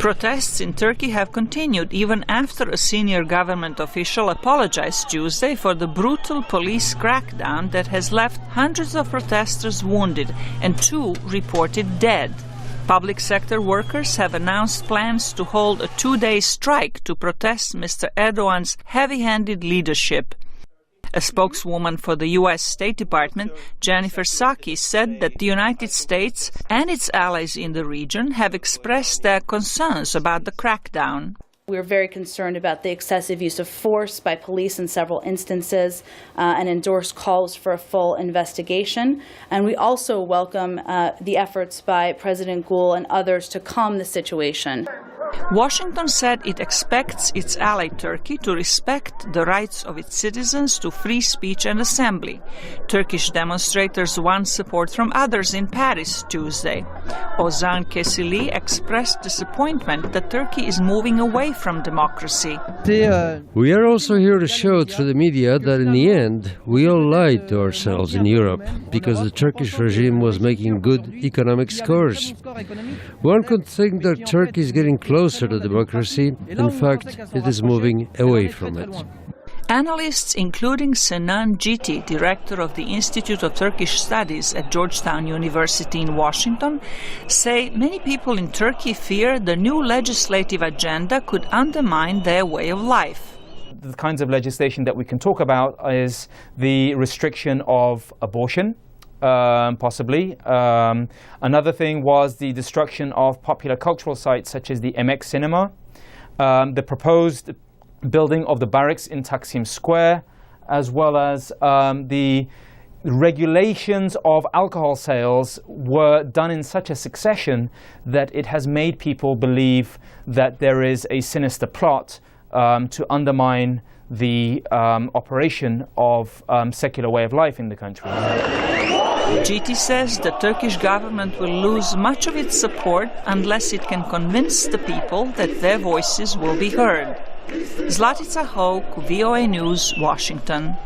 Protests in Turkey have continued even after a senior government official apologized Tuesday for the brutal police crackdown that has left hundreds of protesters wounded and 2 reported dead. Public sector workers have announced plans to hold a 2-day strike to protest Mr. Erdogan's heavy-handed leadership. A spokeswoman for the U.S. State Department, Jennifer Psaki, said that the United States and its allies in the region have expressed their concerns about the crackdown. We're very concerned about the excessive use of force by police in several instances and endorse calls for a full investigation. And we also welcome the efforts by President Gül and others to calm the situation. Washington said it expects its ally Turkey to respect the rights of its citizens to free speech and assembly. Turkish demonstrators won support from others in Paris Tuesday. Ozan Kesili expressed disappointment that Turkey is moving away from democracy. We are also here to show through the media that in the end we all lied to ourselves in Europe because the Turkish regime was making good economic scores. One could think that Turkey is getting closer to democracy. In fact, it is moving away from it. Analysts, including Sinan Citi, director of the Institute of Turkish Studies at Georgetown University in Washington, say many people in Turkey fear the new legislative agenda could undermine their way of life. The kinds of legislation that we can talk about is the restriction of abortion. Possibly. Another thing was the destruction of popular cultural sites such as the MX Cinema, the proposed building of the barracks in Taksim Square, as well as the regulations of alcohol sales were done in such a succession that it has made people believe that there is a sinister plot to undermine the operation of secular way of life in the country. Citi says the Turkish government will lose much of its support unless it can convince the people that their voices will be heard. Zlatica Hoke, VOA News, Washington.